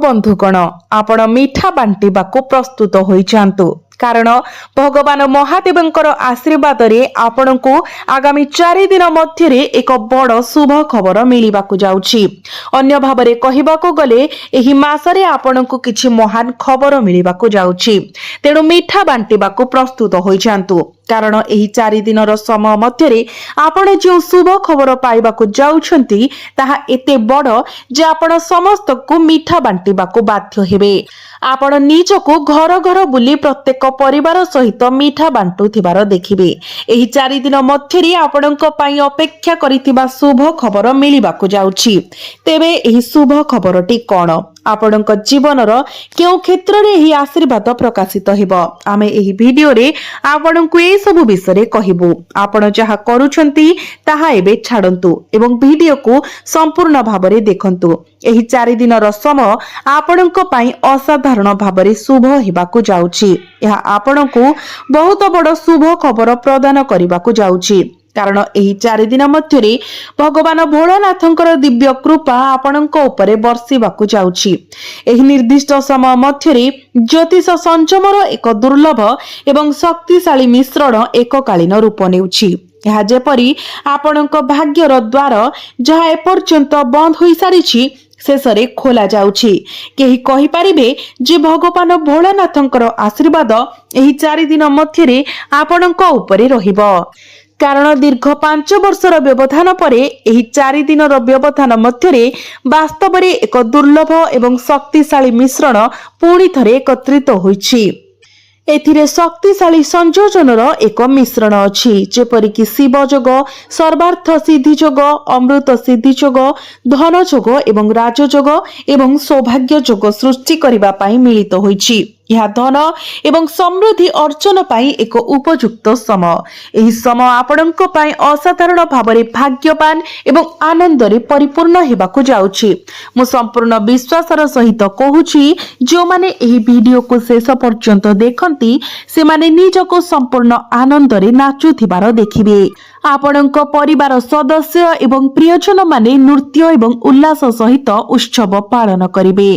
बंधुगण आपण मीठा बांटिबाकू प्रस्तुत होई जांतु कारण भगवान महादेवंकर आशीर्वाद रे आपणकू आगामी 4 दिन मध्य एक बड़ शुभ खबर मिलिबाकू जाउछि। अन्य भाबरे कहिबाकू गले एही मासरे आपणकू किछि महान खबर मिलिबाकू जाउछि। तेणु मीठा बांटिबाकू प्रस्तुत होई जांतु कारण एही 4 दिनर समय मध्य आपण जो शुभ खबर पाइबाकू जाउछंती ताहा एते बड़ जे आपण समस्त को मीठा बांटिबाकू बाध्य हेबे। आपण निजको घर घर बुली प्रत्येक परिवार सहित मीठा बांटुथिबार देखिबे। एही 4 दिन मध्य आपणक पई अपेक्षा करिथिबा शुभ खबर मिलिबाकू जाउछि। तेबे एही शुभ खबरटी कोन आपणक जीवनर केउ क्षेत्र रे एही आशीर्वाद प्रकाशित हेबो आमे एही वीडियो रे आपणकू ए सब विषय कहिबो। आपण जहा करूछंती ताहा एबे छाडंतु एवं वीडियो को संपूर्ण भाबरे देखंतु। एही 4 दिनर समय आपणक पई असाधारण भाबरे शुभ हेबाकू जाउछि। यह आपणकू बहुत बड़ शुभ खबर प्रदान करिबाकू जाउछि कारण एही 4 दिन मध्य भगवान भोलानाथंकर दिव्य कृपा आपणक उपरे बर्षिबाकू जाउछि। एही निर्दिष्ट समय मध्य ज्योतिष संचमर एक दुर्लभ एवं शक्तिशाली मिश्रण एककालीन रूप नेउछि। यह जेपरी आपणक भाग्यर द्वार जहा एपर्यंत बंद होई सारिछि शेषरे खोला जाउछि। केही कहि परिबे जे भगवान भोलानाथंकर आशीर्वाद एही 4 दिन मध्य आपणक उपरे रहिबो कारण दीर्घ 5 वर्षर व्यवधान परे एही 4 दिनर व्यवधान मध्य वास्तव में एक दुर्लभ एवं शक्तिशाली मिश्रण पुणी थरे एकत्रित होइछि। एथिरे शक्तिशाली संयोजनर एक मिश्रण अछि जेपरिक शिव जोग, सर्वार्थ सिद्धि जोग, अमृत सिद्धि जोग, धन जोग एवं राजयोग एवं सौभाग्य जोग सृष्टि करिबा पई मिलित होइछि। यह धन एवं समृद्धि अर्जन पाई एक उपयुक्त समय। एही समय आपणक पाई असाधारण भाबरे भाग्यवान एवं आनंद रे परिपूर्ण हेबाकू जाउछि। मु संपूर्ण विश्वासर सहित कहूछि जो माने एही वीडियो को शेष पर्यंत देखंती से माने निजको संपूर्ण आनंद रे नाचुथिबार देखिबे। आपणक परिवार सदस्य एवं प्रियजन माने नृत्य एवं उल्लास सहित उत्सव पालन करिवे।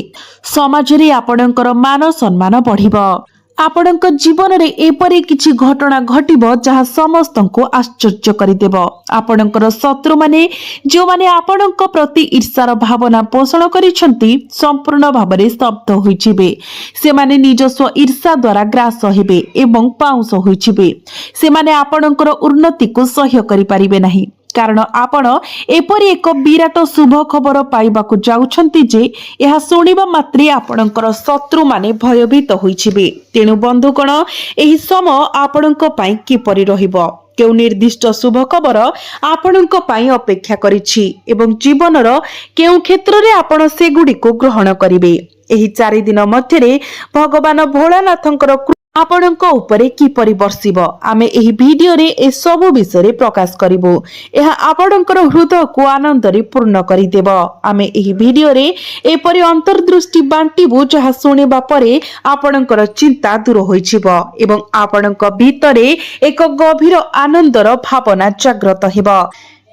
समाज रे आपणकर मान सम्मान बढ़िबो। आपणक जीवन रे एपरि किछि घटना घटिबो जहा समस्तंको आश्चर्य करिदेबो। आपणकर शत्रु माने जो माने आपणक प्रति ईर्ष्यार भावना पोषण करिसंती संपूर्ण भाबरे स्तब्ध होइछिबे। से माने निजस्व ईर्ष्या द्वारा ग्रास हेबे एवं पाउंस होइछिबे। से माने आपणकर उन्नति को सह्य करि परिबे नाही कारण आपण एपरि एक विराट शुभ खबर पाइबाकू जाउछंती जे यह सुनिबा मात्रे आपणकर शत्रु माने भयभीत होइछिबे। तेनु बंधुगण एही समय आपणक पई किपरि रहिबो केउ निर्दिष्ट शुभ खबर आपणक पई अपेक्षा करिछि एवं जीवनर केउ क्षेत्र रे आपण से गुडी को ग्रहण करिवे। एही 4 दिन मध्य भगवान भोलानाथंकर आपणक उपरे किपरि बर्षिबो आमे एही वीडियो रे ए सब विषय प्रकाश करिवो। एहा आपणकर हृदय को आनंद रे पूर्ण करि देबो। आमे एही वीडियो रे एपरि अंतर्दृष्टि बांटिबो जहा सुनिबा परे आपणकर चिंता दूर होइछिबो एवं आपणक भीतरे एक गभीर आनंदर भावना जागृत हेबो।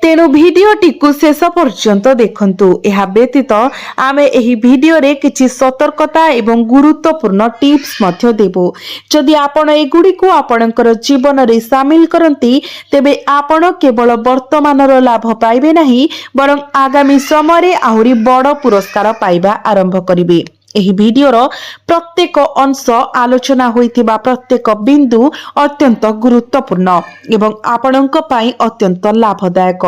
तेणु भिडियोटी को शेष पर्यंत देखंतु। एहा व्यतीत आमे एही भिडियो रे किछि सतर्कता एवं गुरुत्वपूर्ण टिप्स मध्य देबो। जदि आपण एगुडी को आपणकर जीवन रे शामिल करंती तेबे आपण केवल वर्तमानर लाभ पाइबे नाही बरं आगामी समय रे आहुरी बड़ पुरस्कार पाइबा आरंभ करिवे। एही वीडियोर प्रत्येक अंश आलोचना होइथिबा प्रत्येक बिंदु अत्यंत गुरुत्वपूर्ण एवं आपणक पाई अत्यंत लाभदायक।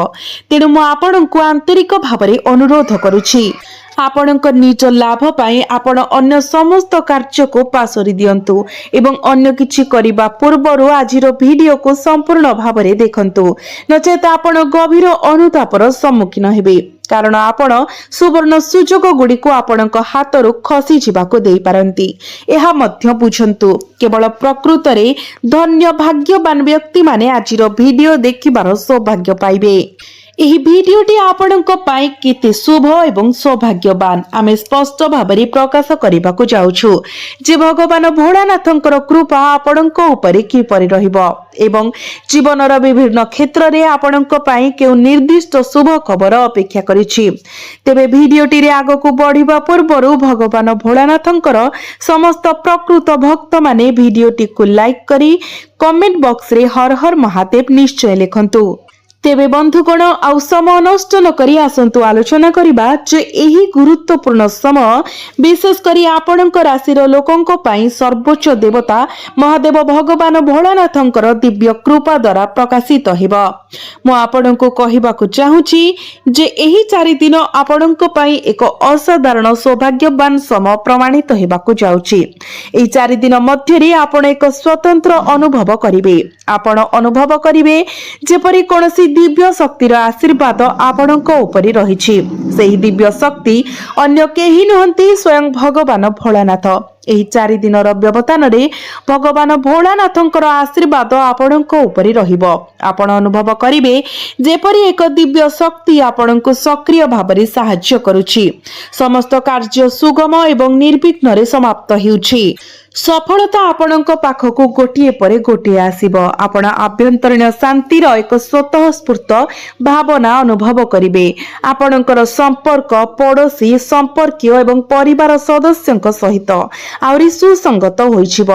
तेणु मु आपणकु आंतरिक भावरे अनुरोध करूछि आपणक निज लाभ पाई आपण अन्य समस्त कार्य को पासरी दियंतु एवं अन्य किछि करिबा पूर्वरु आजिर वीडियो को संपूर्ण भावरे देखंतु नचेत आपण गभीर अनुतापर सम्मुखीन हेबे कारण आपण सुवर्ण सुजोग गुडी को आपणक हातरु खसी जिबाको देई पारंती। एहा मध्य बुझंतु केवल प्रकृत रे धन्य भाग्यवान व्यक्ति माने आजिर वीडियो देखिबार सौभाग्य पाइबे। ଏହି ଭିଡିଓଟି ଆପଣଙ୍କ ପାଇଁ କେତେ ଶୁଭ ଏବଂ ସୌଭାଗ୍ୟବାନ ଆମେ ସ୍ପଷ୍ଟ ଭାବରେ ପ୍ରକାଶ କରିବାକୁ ଯାଉଛୁ ଯେ ଭଗବାନ ଭୋଳାନାଥଙ୍କର କୃପା ଆପଣଙ୍କ ଉପରେ କିପରି ରହିବ ଏବଂ ଜୀବନର ବିଭିନ୍ନ କ୍ଷେତ୍ରରେ ଆପଣଙ୍କ ପାଇଁ କେଉଁ ନିର୍ଦ୍ଦିଷ୍ଟ ଶୁଭ ଖବର ଅପେକ୍ଷା କରିଛି। ତେବେ ଭିଡିଓଟିରେ ଆଗକୁ ବଢିବା ପୂର୍ବରୁ ଭଗବାନ ଭୋଳାନାଥଙ୍କର ସମସ୍ତ ପ୍ରକୃତ ଭକ୍ତମାନେ ଭିଡିଓଟିକୁ ଲାଇକ୍ କରି କମେଣ୍ଟ ବକ୍ସରେ ହର ହର ମହାଦେବ ନିଶ୍ଚୟ ଲେଖନ୍ତୁ। ତେବେ ବନ୍ଧୁଗଣ ଆଉ ସମୟ ନଷ୍ଟ ନ କରି ଆସନ୍ତୁ ଆଲୋଚନା କରିବା ଯେ ଏହି ଗୁରୁତ୍ୱପୂର୍ଣ୍ଣ ସମୟ ବିଶେଷ କରି ଆପଣଙ୍କ ରାଶିର ଲୋକଙ୍କ ପାଇଁ ସର୍ବୋଚ୍ଚ ଦେବତା ମହାଦେବ ଭଗବାନ ଭୋଳାନାଥଙ୍କର ଦିବ୍ୟ କୃପା ଦ୍ୱାରା ପ୍ରକାଶିତ ହେବ। ମୁଁ ଆପଣଙ୍କୁ କହିବାକୁ ଚାହୁଁଛି ଯେ ଏହି 4 ଦିନ ଆପଣଙ୍କ ପାଇଁ ଏକ ଅସାଧାରଣ ସୌଭାଗ୍ୟବାନ ସମୟ ପ୍ରମାଣିତ ହେବାକୁ ଯାଉଛି। ଏହି 4 ଦିନ ମଧ୍ୟରେ ଆପଣ ଏକ ସ୍ୱତନ୍ତ୍ର ଅନୁଭବ କରିବେ। ଆପଣ ଅନୁଭବ କରିବେ ଯେପରି କୌଣସି ଦିବ୍ୟ ଶକ୍ତିର ଆଶୀର୍ବାଦ ଆପଣଙ୍କ ଉପରେ ରହିଛି। ସେହି ଦିବ୍ୟ ଶକ୍ତି ଅନ୍ୟ କେହି ନୁହନ୍ତି ସ୍ୱୟଂ ଭଗବାନ ଭୋଳାନାଥ। ଏହି 4 ଦିନର ବ୍ୟବଧାନରେ ଭଗବାନ ଭୋଳାନାଥଙ୍କର ଆଶୀର୍ବାଦ ଆପଣଙ୍କ ଉପରେ ରହିବ। ଆପଣ ଅନୁଭବ କରିବେ ଯେପରି ଏକ ଦିବ୍ୟ ଶକ୍ତି ଆପଣଙ୍କୁ ସକ୍ରିୟ ଭାବରେ ସାହାଯ୍ୟ କରୁଛି। ସମସ୍ତ କାର୍ଯ୍ୟ ସୁଗମ ଏବଂ ନିର୍ବିଘ୍ନରେ ସମାପ୍ତ ହେଉଛି। ସଫଳତା ଆପଣଙ୍କ ପାଖକୁ ଗୋଟିଏ ପରେ ଗୋଟିଏ ଆସିବ। ଆପଣ ଆଭ୍ୟନ୍ତରୀଣ ଶାନ୍ତିର ଏକ ସ୍ୱତଃସ୍ଫୂର୍ତ୍ତ ଭାବନା ଅନୁଭବ କରିବେ। ଆପଣଙ୍କର ସମ୍ପର୍କ ପଡ଼ୋଶୀ ସମ୍ପର୍କୀୟ ଏବଂ ପରିବାର ସଦସ୍ୟଙ୍କ ସହିତ ଆହୁରି ସୁସଙ୍ଗତ ହୋଇଯିବ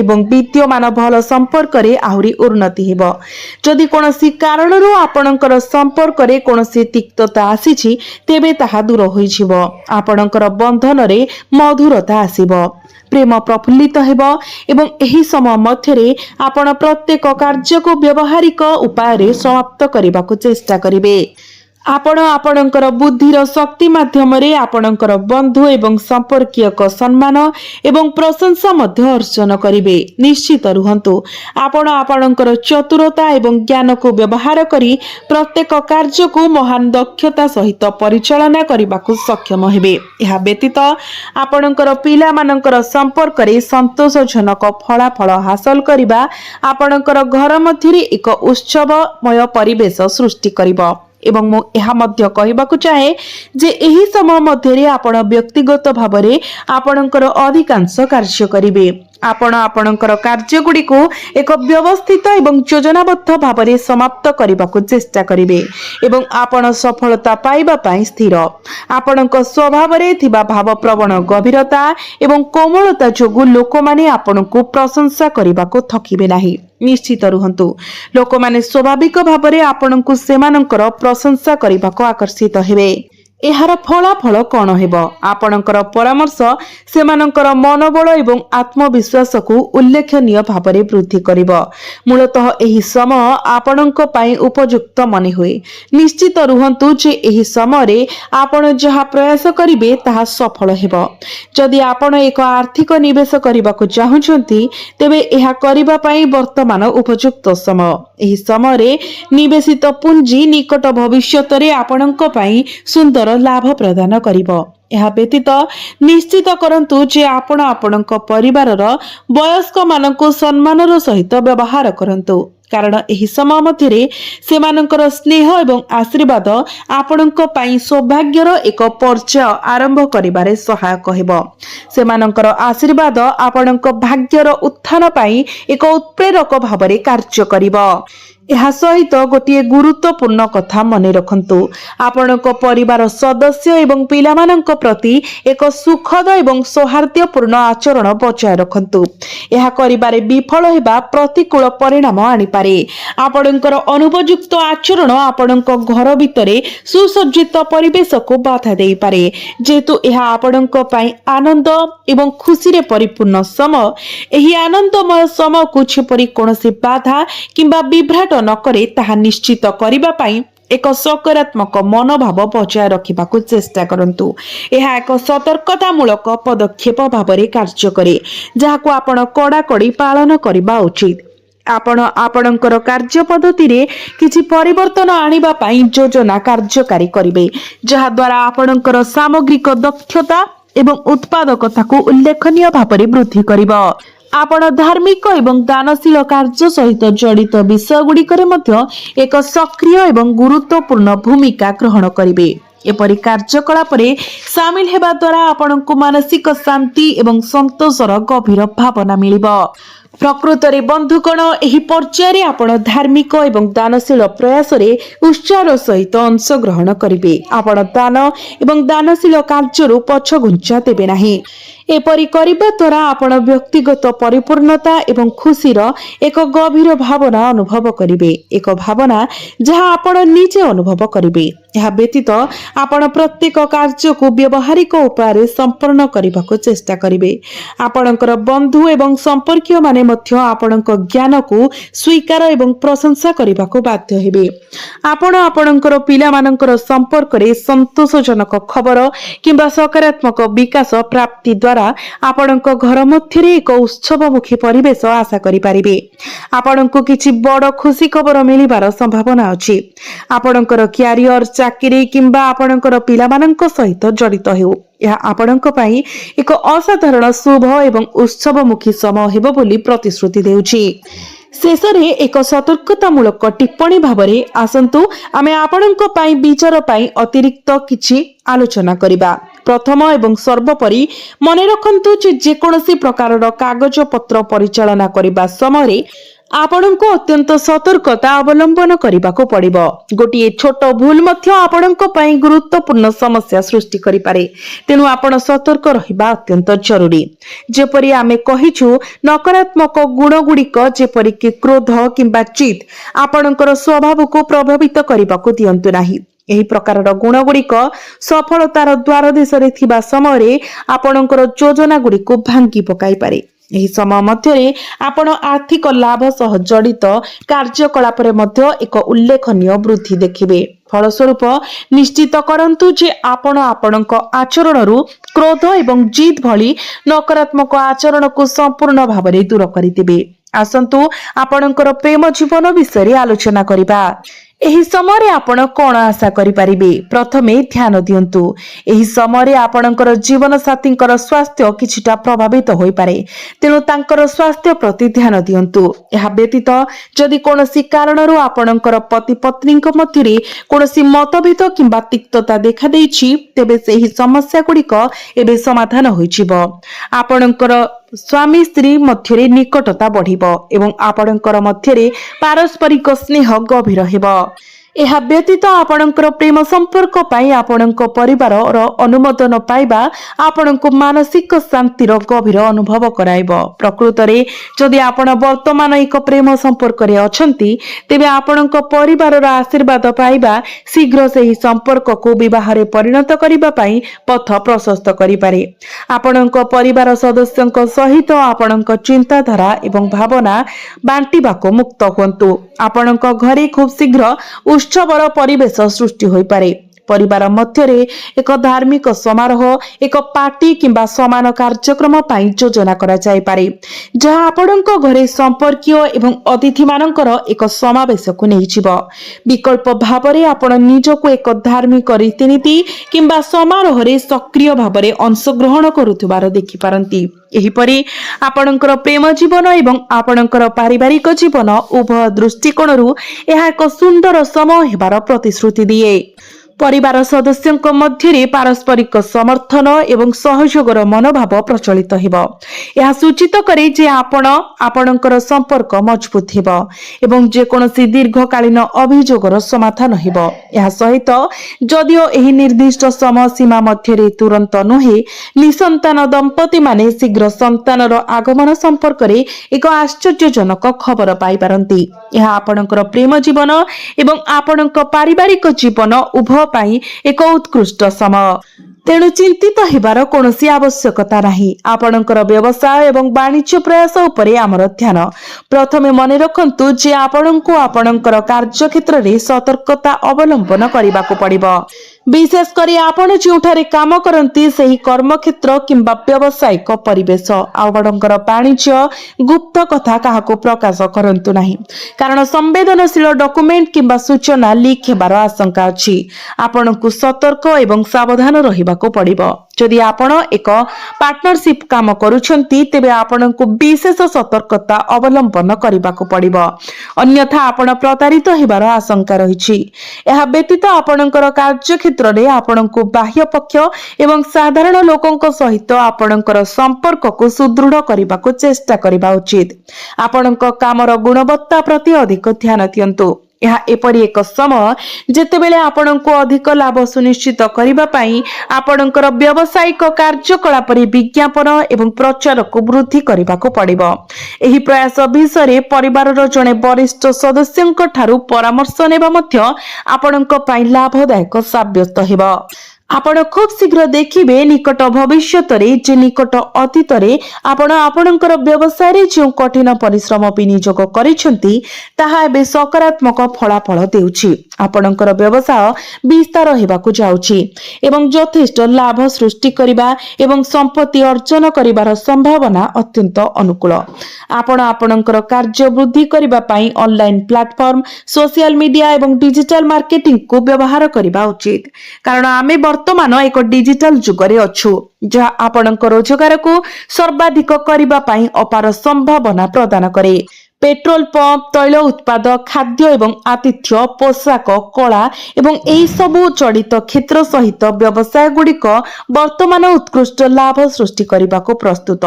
ଏବଂ ବିଦ୍ୟମାନ ଭଲ ସମ୍ପର୍କରେ ଆହୁରି ଉନ୍ନତି ହେବ। ଯଦି କୌଣସି କାରଣରୁ ଆପଣଙ୍କର ସମ୍ପର୍କରେ କୌଣସି ତିକ୍ତତା ଆସିଛି ତେବେ ତାହା ଦୂର ହୋଇଯିବ। ଆପଣଙ୍କର ବନ୍ଧନରେ ମଧୁରତା ଆସିବ। ପ୍ରେମ ପ୍ରଫୁଲ୍ଲିତ ହେବ ଏବଂ ଏହି ସମୟ ମଧ୍ୟରେ ଆପଣ ପ୍ରତ୍ୟେକ କାର୍ଯ୍ୟକୁ ବ୍ୟବହାରିକ ଉପାୟରେ ସମାପ୍ତ କରିବାକୁ ଚେଷ୍ଟା କରିବେ। ଆପଣ ଆପଣଙ୍କର ବୁଦ୍ଧିର ଶକ୍ତି ମାଧ୍ୟମରେ ଆପଣଙ୍କର ବନ୍ଧୁ ଏବଂ ସମ୍ପର୍କୀୟଙ୍କ ସମ୍ମାନ ଏବଂ ପ୍ରଶଂସା ମଧ୍ୟ ଅର୍ଜନ କରିବେ। ନିଶ୍ଚିତ ରୁହନ୍ତୁ ଆପଣ ଆପଣଙ୍କର ଚତୁରତା ଏବଂ ଜ୍ଞାନକୁ ବ୍ୟବହାର କରି ପ୍ରତ୍ୟେକ କାର୍ଯ୍ୟକୁ ମହାନ ଦକ୍ଷତା ସହିତ ପରିଚାଳନା କରିବାକୁ ସକ୍ଷମ ହେବେ। ଏହା ବ୍ୟତୀତ ଆପଣଙ୍କର ପିଲାମାନଙ୍କର ସମ୍ପର୍କରେ ସନ୍ତୋଷଜନକ ଫଳାଫଳ ହାସଲ କରିବା ଆପଣଙ୍କର ଘର ମଧ୍ୟରେ ଏକ ଉତ୍ସବମୟ ପରିବେଶ ସୃଷ୍ଟି କରିବ। ଏବଂ ମୁଁ ଏହା ମଧ୍ୟ କହିବାକୁ ଚାହେଁ ଯେ ଏହି ସମୟ ମଧ୍ୟରେ ଆପଣ ବ୍ୟକ୍ତିଗତ ଭାବରେ ଆପଣଙ୍କର ଅଧିକାଂଶ କାର୍ଯ୍ୟ କରିବେ। ଆପଣ ଆପଣଙ୍କର କାର୍ଯ୍ୟଗୁଡ଼ିକୁ ଏକ ବ୍ୟବସ୍ଥିତ ଏବଂ ଯୋଜନାବଦ୍ଧ ଭାବରେ ସମାପ୍ତ କରିବାକୁ ଚେଷ୍ଟା କରିବେ ଏବଂ ଆପଣ ସଫଳତା ପାଇବା ପାଇଁ ସ୍ଥିର। ଆପଣଙ୍କ ସ୍ୱଭାବରେ ଥିବା ଭାବପ୍ରବଣ ଗଭୀରତା ଏବଂ କୋମଳତା ଯୋଗୁଁ ଲୋକମାନେ ଆପଣଙ୍କୁ ପ୍ରଶଂସା କରିବାକୁ ଥକିବେ ନାହିଁ। ନିଶ୍ଚିତ ରୁହନ୍ତୁ ଲୋକମାନେ ସ୍ୱାଭାବିକ ଭାବରେ ଆପଣଙ୍କୁ ସେମାନଙ୍କର ପ୍ରଶଂସା କରିବାକୁ ଆକର୍ଷିତ ହେବେ। ଏହାର ଫଳାଫଳ କ'ଣ ହେବ? ଆପଣଙ୍କର ପରାମର୍ଶ ସେମାନଙ୍କର ମନୋବଳ ଏବଂ ଆତ୍ମବିଶ୍ୱାସକୁ ଉଲ୍ଲେଖନୀୟ ଭାବରେ ବୃଦ୍ଧି କରିବ। ମୂଳତଃ ଏହି ସମୟ ଆପଣଙ୍କ ପାଇଁ ଉପଯୁକ୍ତ ମନେ ହୁଏ। ନିଶ୍ଚିତ ରୁହନ୍ତୁ ଯେ ଏହି ସମୟରେ ଆପଣ ଯାହା ପ୍ରୟାସ କରିବେ ତାହା ସଫଳ ହେବ। ଯଦି ଆପଣ ଏକ ଆର୍ଥିକ ନିବେଶ କରିବାକୁ ଚାହୁଁଛନ୍ତି ତେବେ ଏହା କରିବା ପାଇଁ ବର୍ତ୍ତମାନ ଉପଯୁକ୍ତ ସମୟ। ଏହି ସମୟରେ ନିବେଶିତ ପୁଞ୍ଜି ନିକଟ ଭବିଷ୍ୟତରେ ଆପଣଙ୍କ ପାଇଁ ସୁନ୍ଦର ଲାଭ ପ୍ରଦାନ କରିବ। ଏହା ବ୍ୟତୀତ ନିଶ୍ଚିତ କରନ୍ତୁ ଯେ ଆପଣ ଆପଣଙ୍କ ପରିବାରର ବୟସ୍କମାନଙ୍କୁ ସମ୍ମାନର ସହିତ ବ୍ୟବହାର କରନ୍ତୁ କାରଣ ଏହି ସମୟ ମଧ୍ୟରେ ସେମାନଙ୍କର ସ୍ନେହ ଏବଂ ଆଶୀର୍ବାଦ ଆପଣଙ୍କ ପାଇଁ ସୌଭାଗ୍ୟର ଏକ ପର୍ଯ୍ୟାୟ ଆରମ୍ଭ କରିବାରେ ସହାୟକ ହେବ। ସେମାନଙ୍କର ଆଶୀର୍ବାଦ ଆପଣଙ୍କ ଭାଗ୍ୟର ଉତ୍ଥାନ ପାଇଁ ଏକ ଉତ୍ପ୍ରେରକ ଭାବରେ କାର୍ଯ୍ୟ କରିବ। ଏହା ସହିତ ଗୋଟିଏ ଗୁରୁତ୍ୱପୂର୍ଣ୍ଣ କଥା ମନେ ରଖନ୍ତୁ ଆପଣଙ୍କ ପରିବାର ସଦସ୍ୟ ଏବଂ ପିଲାମାନଙ୍କ ପ୍ରତି ଏକ ସୁଖଦ ଏବଂ ସୌହାର୍ଦ୍ଦ୍ୟପୂର୍ଣ୍ଣ ଆଚରଣ ବଜାୟ ରଖନ୍ତୁ। ଏହା କରିବାରେ ବିଫଳ ହେବା ପ୍ରତିକୂଳ ପରିଣାମ ଆଣିପାରେ। ଆପଣଙ୍କର ଅନୁପଯୁକ୍ତ ଆଚରଣ ଆପଣଙ୍କ ଘର ଭିତରେ ସୁସଜ୍ଜିତ ପରିବେଶକୁ ବାଧା ଦେଇପାରେ। ଯେହେତୁ ଏହା ଆପଣଙ୍କ ପାଇଁ ଆନନ୍ଦ ଏବଂ ଖୁସିରେ ପରିପୂର୍ଣ୍ଣ ସମୟ ଏହି ଆନନ୍ଦମୟ ସମୟକୁ ଯେପରି କୌଣସି ବାଧା କିମ୍ବା ବିଭ୍ରାଟ ନ କରେ ତାହା ନିଶ୍ଚିତ କରିବା ପାଇଁ ଏକ ସକାରାତ୍ମକ ମନୋଭାବ ବଜାୟ ରଖିବାକୁ ଚେଷ୍ଟା କରନ୍ତୁ। ଏହା ଏକ ସତର୍କତାମୂଳକ ପଦକ୍ଷେପ ଭାବରେ କାର୍ଯ୍ୟ କରେ ଯାହାକୁ ଆପଣ କଡ଼ାକଡ଼ି ପାଳନ କରିବା ଉଚିତ। ଆପଣ ଆପଣଙ୍କର କାର୍ଯ୍ୟ ପଦ୍ଧତିରେ କିଛି ପରିବର୍ତ୍ତନ ଆଣିବା ପାଇଁ ଯୋଜନା କାର୍ଯ୍ୟକାରୀ କରିବେ ଯାହା ଦ୍ୱାରା ଆପଣଙ୍କର ସାମଗ୍ରିକ ଦକ୍ଷତା ଏବଂ ଉତ୍ପାଦକତାକୁ ଉଲ୍ଲେଖନୀୟ ଭାବରେ ବୃଦ୍ଧି କରିବ। आपण धार्मिक एवं दानशील कार्य सहित जड़ित विषय गुड़िकर एक सक्रिय एवं गुरुत्वपूर्ण भूमिका ग्रहण करेंगे। एपरी कार्यकलाप सामिल हेबा द्वारा आपनकु मानसिक शांति एवं संतोषर गभीर भावना मिलिबो। प्रकृत रे बंधुगण एही पर्याय आपण धार्मिक एवं दानशील प्रयास रे उत्साह सहित अंशग्रहण करेंगे। आपण दान एवं दानशील कार्य पछ घुंचा देबे नाही। एपरी करिबा द्वारा आपण व्यक्तिगत परिपूर्णता एवं खुशीर एक गभीर भावना अनुभव करिवे। एक भावना जहाँ आपण निजे अनुभव करिवे। यह व्यतीत आपण प्रत्येक कार्य को व्यवहारिक उपाय संपन्न करने चेष्टा करिवे। आपणकर बंधु एवं संपर्कीय माने मध्य आपणक ज्ञान को स्वीकार एवं प्रशंसा करने को बाध्य हेबे। आपण आपणकर पिलामानकर संपर्क रे संतोषजनक खबर किंबा सकारात्मक विकास प्राप्ति द्वारा आपणक घर मध्य एक उत्सवमुखी परिवेश आशा करि परिबे। आपणको किछि बड़ खुशी खबर मिलिबार संभावना अछि। आपणकर क्यारियर चाकरी किंबा आपणकर पिलामानक सहित जड़ित हेउ। यह आपणक पई एक असाधारण शुभ एवं उत्सवमुखी समय हेबो बोली प्रतिश्रुति देउछि। शेषरे एक सतर्कतामूलक टिप्पणी भावरे आसंतु आमे आपणक पई विचार पई अतिरिक्त किछि आलोचना करिबा। प्रथम एवं सर्वोपरि मने रखंतु जे कोनोसी प्रकारर कागज पत्र परिचालना करिबा समय आपणको अत्यंत सतर्कता अवलंबन करबाको पड़िबो। गोटिए छोट भूल मध्य आपणको पई गुरुत्वपूर्ण समस्या सृष्टि करि पारे। तेनु आपण सतर्क रहिबा अत्यंत जरूरी। जेपरि आमे कहिछु नकारात्मक गुण गुड़िक जेपरि कि क्रोध किंबा चित आपणकर स्वभाव को प्रभावित करबाको दियंतु नाही। एही प्रकारर गुण गुड़िक सफलतार द्वार देशरे थिबा समय आपणकर योजना गुड़िक भांगी पकाई पारे। एही समय मध्यरे आपण आर्थिक लाभ सह जड़ित कार्यकलाप एक उल्लेखनीय वृद्धि देखिबे। फलस्वरूप निश्चित करंतु जे आपण आपणक आचरणरू क्रोध एवं जिद भली नकारात्मक आचरण को संपूर्ण भावरे दूर करिदिबे। आसंतु आपणकर प्रेम जीवन विषय आलोचना करिबा। एही समय आपण कोन आशा करि परिबे? प्रथमे ध्यान दियंतु। एही समय आपणकर जीवन साथींकर स्वास्थ्य किछिटा प्रभावित होई पारे। तेनु तांकर स्वास्थ्य प्रति ध्यान दियंतु। एहा व्यतीत जदि कोनोसी कारणरू आपणकर पति पत्नीक मध्यरे कोनोसी मतभेद किंबा तिक्तता देखा देछि तेबे सेही समस्या गुड़िक एबे समाधान होइजिबो। आपणकर स्वामी स्त्री मध्यरे निकटता बढ़िबो एवं आपणकर मध्यरे पारस्परिक स्नेह गभीर हेबो। एहा व्यतीत आपणकर प्रेम संपर्क पाई आपणक परिवार अनुमोदन पाइबा आपणको मानसिक शांतिर गभीर अनुभव कराइबो। प्रकृत रे जदि आपण वर्तमान एक प्रेम संपर्क रे अछंती तेबे आपणक परिवार आशीर्वाद पाइबा शीघ्र सेही संपर्क को विवाह रे परिणत करिबा पाई पथ प्रशस्त करि पारे। आपणक परिवार सदस्यक सहित आपणक चिंताधारा एवं भावना बांटीबाको मुक्त होंतु। आपणक घरे खूब शीघ्र उत्सवर परिवेश सृष्टि होई पारे। परिवार मध्यरे एक धार्मिक समारोह एक पार्टी किंबा समान कार्यक्रम पाई योजना करा जाय पारे जहां आपणक घरे संपर्कीय एवं अतिथि मानकर एक समावेश को नै छिबो। विकल्प भावरे आपण निजको एक धार्मिक रीतिनीति किंबा समारोह रे सक्रिय भावरे अंशग्रहण करुथबार देखि पारंती। एहीपरि आपणकर प्रेम जीवन एवं आपणकर पारिवारिक जीवन उभय दृष्टिकोणरू यह एक सुंदर समय हेबार प्रतिश्रुति दिए। परिवार सदस्यक मध्यरे पारस्परिक समर्थन एवं सहयोगर मनोभाव प्रचलित हेबो। यह सूचित करे जे आपणकर संपर्क मजबूत हेबो एवं जे कोनोसी दीर्घकालीन अभियोगर समाधान हेबो। यह सहित जदिओ एही निर्दिष्ट समय सीमा मध्यरे तुरंत नुहे निसंतान दंपति माने शीघ्र संतानर आगमन संपर्क रे एक आश्चर्यजनक खबर पाई पारंती। यह आपणकर प्रेम जीवन एवं आपणक पारिवारिक जीवन उभय पाई एक उत्कृष्ट समय। तेणु चिंतित हेबार कोनोसी आवश्यकता नाही। आपणकर व्यवसाय एवं वाणिज्य प्रयास उपरे आमर ध्यान। प्रथमे मने रखंतु जे आपणको आपणकर कार्यक्षेत्र रे सतर्कता अवलंबन करिबाको पड़िबो। विशेष करी आपण जोठारे काम करंती सही कर्मक्षेत्र किंबा व्यावसायिक परिवेश आपणकर वाणिज्य गुप्त कथा काहाको प्रकाश करंतु नाही कारण संवेदनशील डॉक्यूमेंट किंबा सूचना लीक हेबार आशंका अछि। आपणको सतर्क एवं सावधान रहिबाको पड़िबो। जदि आपण एक पार्टनरशिप काम करूछंती तेबे आपणको विशेष सतर्कता अवलंबन करबाको पड़िबो, अन्यथा आपण प्रतारित हेबार आशंका रहिछि। एहा व्यतीत आपणकर कार्य क्षेत्र रे आपणको बाह्य पक्ष एवं साधारण लोकंक सहित आपणकर संपर्क को सुदृढ़ करबाको चेष्टा करबा उचित। आपणक कामर गुणवत्ता प्रति अधिक ध्यान दियंतु। यह एपरि एक समय जेतेबेले आपणको अधिक लाभ सुनिश्चित करिबा पई आपणकर व्यावसायिक कार्यकलाप रे विज्ञापन एवं प्रचार को वृद्धि करबाको पड़िबो। एही प्रयास विषय परिवारर जणे वरिष्ठ सदस्यंक ठारू परामर्श नेबा मध्य आपणक पई लाभदायक साब्यस्त हेबो। आपण खूब शीघ्र देखिबे निकट भविष्यत रे जे निकट अतीत रे आपण आपणकर व्यवसाय रे जो कठिन परिश्रम विनियोग करिसंती ताहा एबे सकारात्मक फलाफल देउछि। आपणकर व्यवसाय विस्तार हेबाकू जाउछि एवं यथेष्ट लाभ सृष्टि करिबा एवं संपत्ति अर्जन करिबार संभावना अत्यंत अनुकूल। आपण आपणकर कार्य वृद्धि करिबा पई ऑनलाइन प्लेटफॉर्म, सोशल मीडिया एवं डिजिटल मार्केटिंग को व्यवहार करिबा उचित, कारण आमे वर्तमान एक डिजिटल जुगरे अछु जहा आपणक रोजगार को सर्वाधिक करिबा पई अपार संभावना प्रदान करे। पेट्रोल पंप, तैल उत्पाद, खाद्य एवं आतिथ्य, पोशाक, कला एवं एही सबु जड़ित क्षेत्र सहित व्यवसाय गुड़िक वर्तमान उत्कृष्ट लाभ सृष्टि करबाको प्रस्तुत।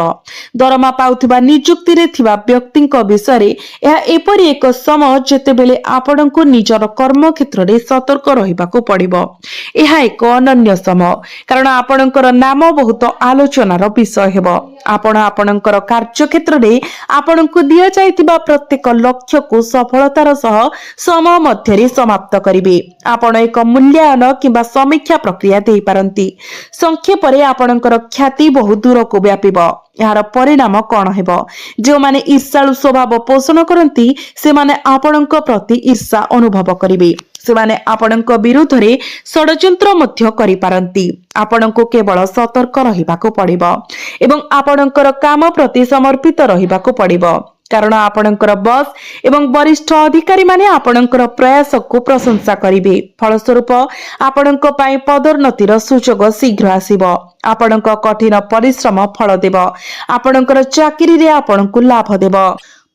दरमा पाउथिबा नियुक्ति रे थिबा व्यक्तिंक विषय रे एहा एपरि एक समय जेतेबेले आपणको निजर कर्म क्षेत्र रे सतर्क रहिबाको पड़िबो। एहा एक अनन्य समय, कारण आपणकर नाम बहुत आलोचनार विषय हेबो। आपण आपणकर कार्य क्षेत्र रे आपणको दिया जायतिबा प्रत्येक लक्ष्य को सफलतार सह समय मध्यरे समाप्त करिवे। आपण एक मूल्यांकन किंबा समीक्षा प्रक्रिया देई पारंती। संक्षेप रे आपणकर ख्याति बहुत दूर को व्यापिबो। यार परिणाम कौन हेबो? जो माने ईर्ष्यालु स्वभाव पोषण करंती से माने आपणक प्रति ईर्ष्या अनुभव करिवे। से माने आपणक विरुद्ध रे षडयंत्र मध्य करि पारंती। आपणको केवल सतर्क रहिबाको पड़िबो एवं आपणकर काम प्रति समर्पित रहिबाको पड़िबो, कारण आपणकर बॉस एवं वरिष्ठ अधिकारी माने आपणकर प्रयास को प्रशंसा करिवे। फलस्वरूप आपणक पई पदोन्नतिर सुजोग शीघ्र आसीबो। आपणक कठिन परिश्रम फल देबो। आपणकर चाकरी रे आपणको लाभ देबो।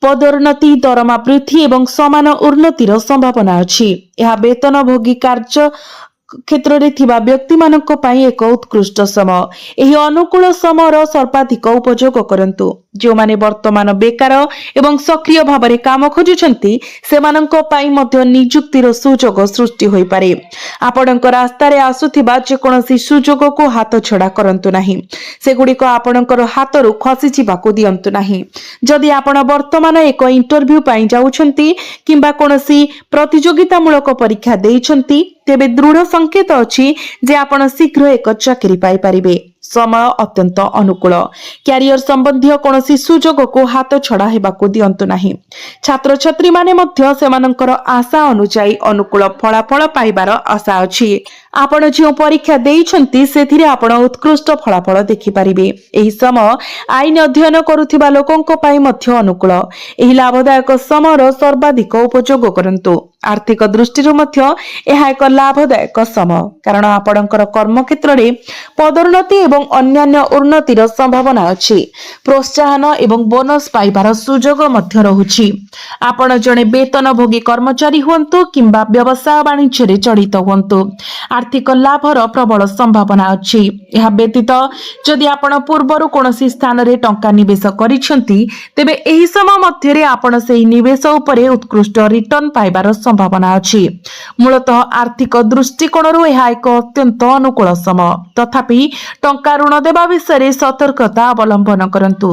पदोन्नति, दरमा वृद्धि एवं समान उन्नतिर संभावना अछि। यह वेतनभोगी कार्य क्षेत्र रे थिबा व्यक्ति मानक पई एक उत्कृष्ट समय। एही अनुकूल समयर सर्वाधिक उपयोग करंतु। जो माने वर्तमान बेकार एवं सक्रिय भाबरे काम खोजुछंती सेमानक पई मध्य नियुक्तिर सुजोग सृष्टि होई पारे। आपणक रास्ता रे आसुथिबा जे कोनोसी सुजोग को हाथ छडा करंतु नाही। सेगुडिक आपणकर हातरु खसी जिबाकू दियंतु नाही। जदि आपण वर्तमान एक इंटरव्यू पई जाउछंती किंबा कोनोसी प्रतियोगितामूलक परीक्षा देइछंती तेबे दृढ़ संकेत अछि जे आपण शीघ्र एक चाकरी पाई परिबे। समय अत्यंत अनुकूल। क्यारियर संबंधी कोनोसी सुजोग को हाथ छडा हेबाकू दियंतु नाही। छात्र छात्री माने मध्य सेमानंकर आशा अनुसाई अनुकूल फलाफल पाइबार आशा अछि। आपण जो परीक्षा देइछंती सेथिरे आपण उत्कृष्ट फलाफल देखि परिबे। एही समय आईन अध्ययन करुथिबा लोकंक पई मध्य अनुकूल। एही लाभदायक समयर सर्वाधिक उपयोग करंतु। आर्थिक दृष्टिରୁ ମଧ୍ୟ ଏହା ଏକ ଲାଭଦାୟକ ସମୟ, କାରଣ ଆପଣଙ୍କର କର୍ମକ୍ଷେତ୍ରରେ ପଦୋନ୍ନତି ଏବଂ ଅନ୍ୟାନ୍ୟ ଉନ୍ନତିର ସମ୍ଭାବନା ଅଛି। ପ୍ରୋତ୍ସାହନ ଏବଂ ବୋନସ ପାଇବାର ସୁଯୋଗ ମଧ୍ୟ ରହୁଛି। ଆପଣ ଜଣେ ବେତନଭୋଗୀ କର୍ମଚାରୀ ହୁଅନ୍ତୁ କିମ୍ବା ବ୍ୟବସାୟ ବାଣିଜ୍ୟରେ ଜଡ଼ିତ ହୁଅନ୍ତୁ, ଆର୍ଥିକ ଲାଭର ପ୍ରବଳ ସମ୍ଭାବନା ଅଛି। ଏହା ବ୍ୟତୀତ ଯଦି ଆପଣ ପୂର୍ବରୁ କୌଣସି ସ୍ଥାନରେ ଟଙ୍କା ନିବେଶ କରିଛନ୍ତି ତେବେ ଏହି ସମୟ ମଧ୍ୟରେ ଆପଣ ସେହି ନିବେଶ ଉପରେ ଉତ୍କୃଷ୍ଟ ରିଟର୍ଣ୍ଣ ପାଇବାର संभावना अछि। मूलतः आर्थिक दृष्टिकोणରୁ ଏହା ଏକ ଅତ୍ୟନ୍ତ ଅନୁକୂଳ ସମୟ। ତଥାପି ଟଙ୍କା ଋଣ ଦେବା ବିଷୟରେ ସତର୍କତା ଅବଲମ୍ବନ କରନ୍ତୁ।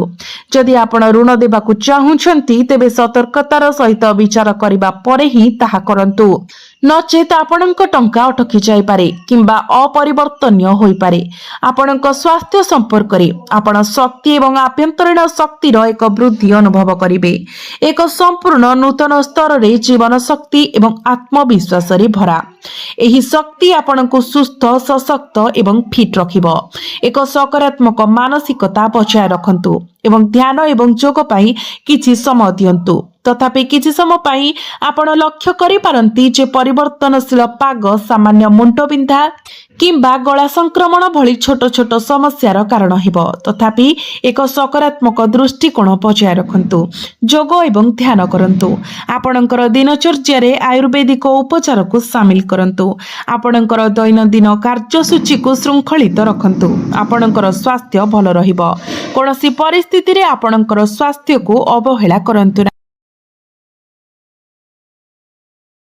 ଯଦି ଆପଣ ଋଣ ଦେବାକୁ ଚାହୁଁଛନ୍ତି ତେବେ ସତର୍କତାର ସହିତ ବିଚାର କରିବା ପରେ ହିଁ ତାହା କରନ୍ତୁ। ନଚେତ ଆପଣଙ୍କ ଟଙ୍କା ଅଟକି ଯାଇପାରେ କିମ୍ବା ଅପରିବର୍ତ୍ତନୀୟ ହୋଇପାରେ। ଆପଣଙ୍କ ସ୍ୱାସ୍ଥ୍ୟ ସମ୍ପର୍କରେ ଆପଣ ଶକ୍ତି ଏବଂ ଆଭ୍ୟନ୍ତରୀଣ ଶକ୍ତିର ଏକ ବୃଦ୍ଧି ଅନୁଭବ କରିବେ। ଏକ ସମ୍ପୂର୍ଣ୍ଣ ନୂତନ ସ୍ତରରେ ଜୀବନ ଶକ୍ତି ଏବଂ ଆତ୍ମବିଶ୍ୱାସରେ ଭରା। ଏହି ଶକ୍ତି ଆପଣଙ୍କୁ ସୁସ୍ଥ, ସଶକ୍ତ ଏବଂ ଫିଟ୍ ରଖିବ। ଏକ ସକାରାତ୍ମକ ମାନସିକତା ବଜାୟ ରଖନ୍ତୁ ଏବଂ ଧ୍ୟାନ ଏବଂ ଯୋଗ ପାଇଁ କିଛି ସମୟ ଦିଅନ୍ତୁ। तथापि किछि समय पई आपण लक्ष्य करि पारंती जे परिवर्तनशील पाग सामान्य मुंड बिंधा किंबा गला संक्रमण भली छोट छोट समस्यार कारण हेब। तथापि एक सकारात्मक दृष्टिकोण बजाय रखंतु, जोग एवं ध्यान करंतु। आपणकर दिनचर्या रे आयुर्वेदिक उपचार को शामिल करंतु। आपणकर दैनंदिन कार्यसूची को श्रृंखलित रखंतु। आपणकर स्वास्थ्य भल रहिब। कोनोसी परिस्थिति रे आपणकर स्वास्थ्य को अवहेला करंतु।